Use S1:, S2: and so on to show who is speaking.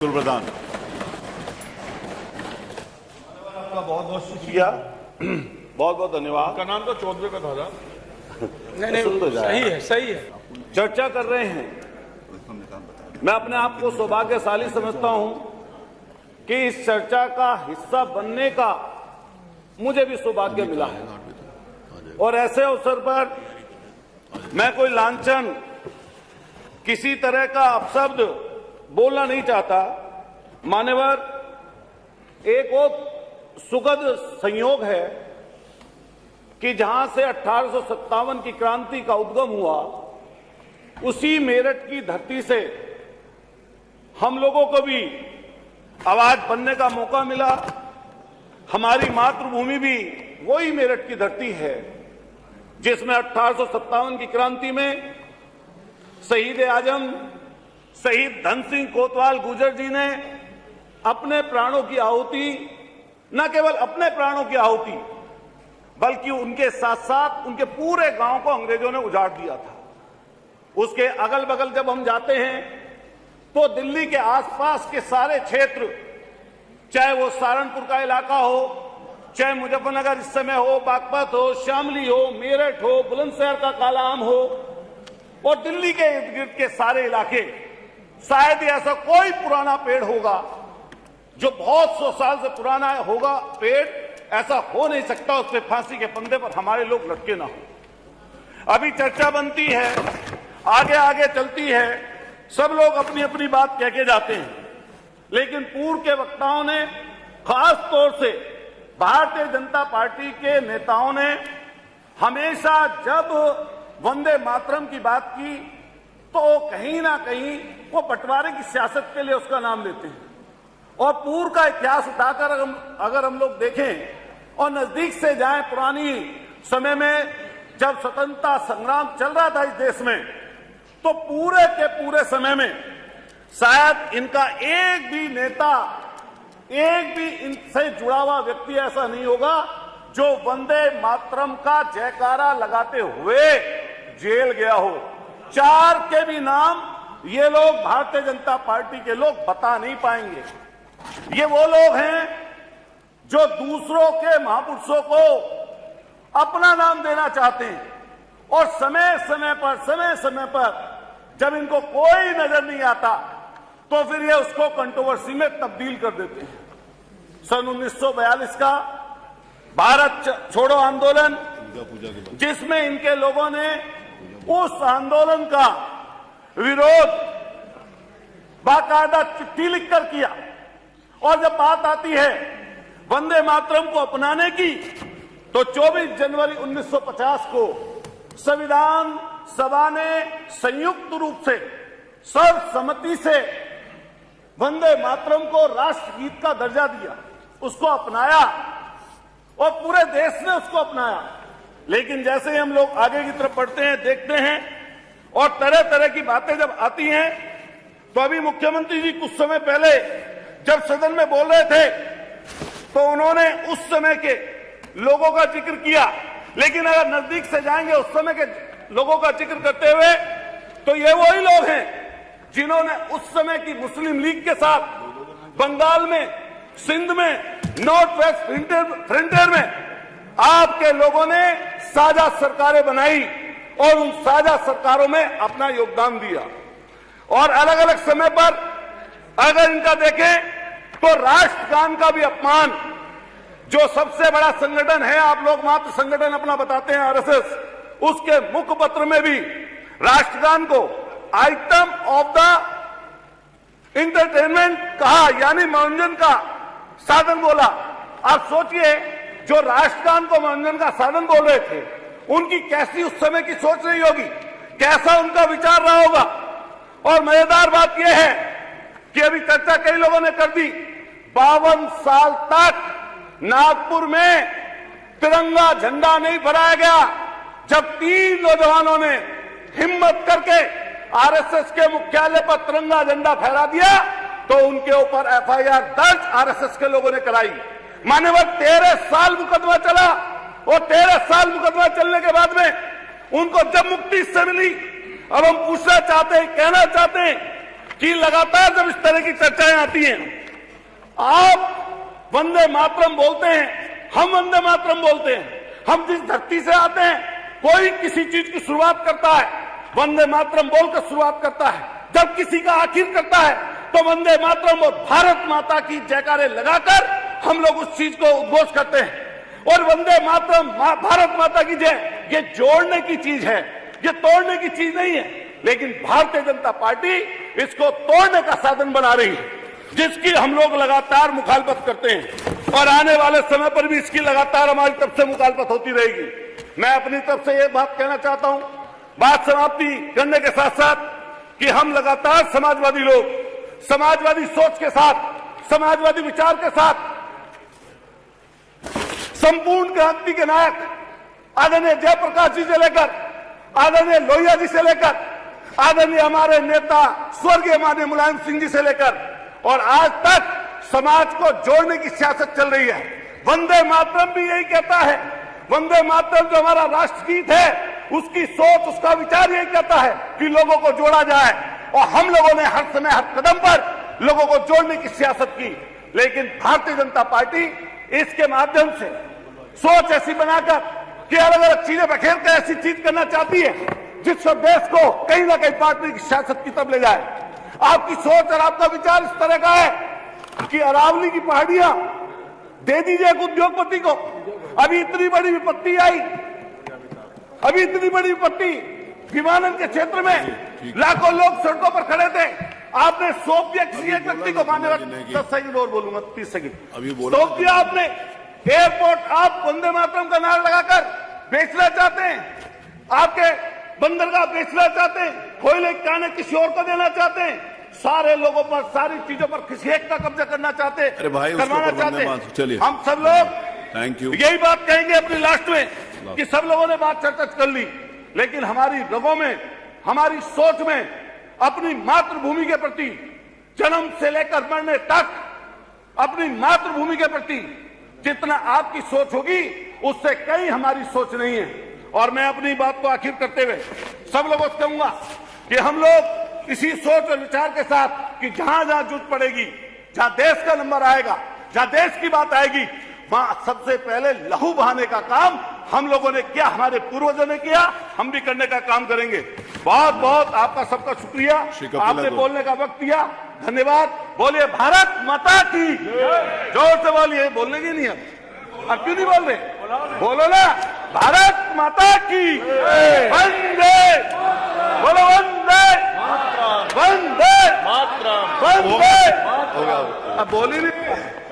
S1: प्रधान
S2: आपका बहुत बहुत
S1: शुक्रिया, बहुत बहुत धन्यवाद।
S2: का नाम तो चौधरी का था।
S1: नहीं,
S2: सही है, सही है।
S1: चर्चा कर रहे हैं। मैं अपने आप को सौभाग्यशाली समझता हूं कि इस चर्चा का हिस्सा बनने का मुझे भी सौभाग्य मिला है और ऐसे अवसर पर मैं कोई लांछन, किसी तरह का अपशब्द बोलना नहीं चाहता। मान्यवर, एक और सुखद संयोग है कि जहां से 1857 की क्रांति का उद्गम हुआ, उसी मेरठ की धरती से हम लोगों को भी आवाज बनने का मौका मिला। हमारी मातृभूमि भी वही मेरठ की धरती है जिसमें 1857 की क्रांति में शहीद आजम शहीद धन सिंह कोतवाल गुर्जर जी ने अपने प्राणों की आहुति, न केवल अपने प्राणों की आहुति बल्कि उनके साथ साथ उनके पूरे गांव को अंग्रेजों ने उजाड़ दिया था। उसके अगल बगल जब हम जाते हैं तो दिल्ली के आसपास के सारे क्षेत्र, चाहे वो सहारनपुर का इलाका हो, चाहे मुजफ्फरनगर इस समय हो, बागपत हो, शामली हो, मेरठ हो, बुलंदशहर का काला आम हो और दिल्ली के इर्द गिर्द के सारे इलाके, शायद ही ऐसा कोई पुराना पेड़ होगा जो बहुत 100 साल से पुराना होगा पेड़, ऐसा हो नहीं सकता उस पे फांसी के फंदे पर हमारे लोग लटके ना हो। अभी चर्चा बनती है, आगे आगे चलती है, सब लोग अपनी अपनी बात कह के जाते हैं, लेकिन पूर्व के वक्ताओं ने, खास तौर से भारतीय जनता पार्टी के नेताओं ने हमेशा जब वंदे मातरम की बात की तो कहीं ना कहीं वो बंटवारे की सियासत के लिए उसका नाम लेते हैं। और पूर्व का इतिहास उठाकर अगर हम लोग देखें और नजदीक से जाएं, पुरानी समय में जब स्वतंत्रता संग्राम चल रहा था इस देश में, तो पूरे के पूरे समय में शायद इनका एक भी नेता, एक भी इनसे जुड़ा हुआ व्यक्ति ऐसा नहीं होगा जो वंदे मातरम का जयकारा लगाते हुए जेल गया हो। 4 के भी नाम ये लोग भारतीय जनता पार्टी के लोग बता नहीं पाएंगे। ये वो लोग हैं जो दूसरों के महापुरुषों को अपना नाम देना चाहते हैं और समय समय पर जब इनको कोई नजर नहीं आता तो फिर ये उसको कंट्रोवर्सी में तब्दील कर देते हैं। सन 1942 का भारत छोड़ो आंदोलन, जिसमें इनके लोगों ने उस आंदोलन का विरोध बाकायदा चिट्ठी लिखकर किया, और जब बात आती है वंदे मातरम को अपनाने की तो 24 जनवरी 1950 को संविधान सभा ने संयुक्त रूप से सर्वसम्मति से वंदे मातरम को राष्ट्रगीत का दर्जा दिया, उसको अपनाया और पूरे देश ने उसको अपनाया। लेकिन जैसे ही हम लोग आगे की तरफ बढ़ते हैं, देखते हैं और तरह तरह की बातें जब आती हैं, तो अभी मुख्यमंत्री जी कुछ समय पहले जब सदन में बोल रहे थे तो उन्होंने उस समय के लोगों का जिक्र किया, लेकिन अगर नजदीक से जाएंगे उस समय के लोगों का जिक्र करते हुए तो ये वही लोग हैं जिन्होंने उस समय की मुस्लिम लीग के साथ बंगाल में, सिंध में, नॉर्थ वेस्ट फ्रंटियर में आपके लोगों ने साझा सरकारें बनाई और उन साझा सरकारों में अपना योगदान दिया। और अलग अलग समय पर अगर इनका देखें तो राष्ट्रगान का भी अपमान, जो सबसे बड़ा संगठन है, आप लोग मात्र संगठन अपना बताते हैं आरएसएस, उसके मुखपत्र में भी राष्ट्रगान को आइटम ऑफ द इंटरटेनमेंट कहा, यानी मनोरंजन का साधन बोला। आप सोचिए, जो राष्ट्रगान को मनोरंजन का साधन बोल रहे थे, उनकी कैसी उस समय की सोच रही होगी, कैसा उनका विचार रहा होगा। और मजेदार बात यह है कि अभी चर्चा कई लोगों ने कर दी, 52 साल तक नागपुर में तिरंगा झंडा नहीं फहराया गया। जब 3 नौजवानों ने हिम्मत करके आरएसएस के मुख्यालय पर तिरंगा झंडा फहरा दिया तो उनके ऊपर एफआईआर दर्ज आरएसएस के लोगों ने कराई। मान्यवर 13 साल मुकदमा चला और 13 साल मुकदमा चलने के बाद में उनको जब मुक्ति से मिली, अब हम पूछना चाहते हैं, कहना चाहते हैं कि लगातार जब इस तरह की चर्चाएं आती हैं, आप वंदे मातरम बोलते हैं, हम वंदे मातरम बोलते हैं। हम जिस धरती से आते हैं, कोई किसी चीज की शुरुआत करता है, वंदे मातरम बोलकर शुरुआत करता है। जब किसी का आखिर करता है तो वंदे मातरम और भारत माता की जयकारे लगाकर हम लोग उस चीज को उद्घोष करते हैं। और वंदे मातरम, भारत माता की जय, ये जोड़ने की चीज है, ये तोड़ने की चीज नहीं है। लेकिन भारतीय जनता पार्टी इसको तोड़ने का साधन बना रही है, जिसकी हम लोग लगातार मुखालफत करते हैं और आने वाले समय पर भी इसकी लगातार हमारी तरफ से मुखालफत होती रहेगी। मैं अपनी तरफ से ये बात कहना चाहता हूं, बात समाप्ति करने के साथ साथ, कि हम लगातार समाजवादी लोग समाजवादी सोच के साथ, समाजवादी विचार के साथ, संपूर्ण क्रांति के नायक आदरणीय जयप्रकाश जी से लेकर आदरणीय लोहिया जी से लेकर आदरणीय हमारे नेता स्वर्गीय माननीय मुलायम सिंह जी से लेकर और आज तक समाज को जोड़ने की सियासत चल रही है। वंदे मातरम भी यही कहता है, वंदे मातरम जो हमारा राष्ट्रगीत है, उसकी सोच, उसका विचार यही कहता है कि लोगों को जोड़ा जाए। और हम लोगों ने हर समय, हर कदम पर लोगों को जोड़ने की सियासत की। लेकिन भारतीय जनता पार्टी इसके माध्यम से सोच ऐसी बनाकर कि अलग अलग चीजें बखेर कर ऐसी चीज करना चाहती है जिससे देश को कहीं ना कहीं बांटने की सियासत की तरफ ले जाए। आपकी सोच और आपका विचार इस तरह का है कि अरावली की पहाड़ियां दे दीजिए एक उद्योगपति को। अभी इतनी बड़ी विपत्ति आई, अभी इतनी बड़ी विपत्ति विमानन के क्षेत्र में लाखों लोग सड़कों पर खड़े थे, आपने सौंप दिया किसी एक व्यक्ति को। मान्यवर 10 सेकंड और बोलूंगा, 30 सेकंड सौंप दिया आपने। एयरपोर्ट आप वंदे मातरम का नारा लगाकर बेचना चाहते हैं, आपके बंदरगाह बेचना चाहते हैं, कोयले काने किसी और को देना चाहते हैं, सारे लोगों पर, सारी चीजों पर किसी एक का कब्जा करना चाहते हैं, करवाना चाहते हैं। हम सब लोग
S3: थैंक यू
S1: यही बात कहेंगे अपनी लास्ट में कि सब लोगों ने बात चर्चा कर ली, लेकिन हमारी रगों में, हमारी सोच में अपनी मातृभूमि के प्रति जन्म से लेकर मरने तक अपनी मातृभूमि के प्रति जितना आपकी सोच होगी उससे कहीं हमारी सोच नहीं है। और मैं अपनी बात को आखिर करते हुए सब लोगों से कहूंगा कि हम लोग इसी सोच और विचार के साथ कि जहां जहां जूझ पड़ेगी, जहां देश का नंबर आएगा, जहां देश की बात आएगी, वहां सबसे पहले लहू बहाने का काम हम लोगों ने किया, हमारे पूर्वजों ने किया, हम भी करने का काम करेंगे। बहुत बहुत आपका सबका शुक्रिया, आपने बोलने का वक्त दिया, धन्यवाद। बोलिए भारत माता की, जोर से बोलिए, बोलने की नहीं है, अब क्यों नहीं बोल रहे? बोलो ना, भारत माता की वंदे, बोलो वंदे, वंदे, वंदे। अब बोल ही नहीं।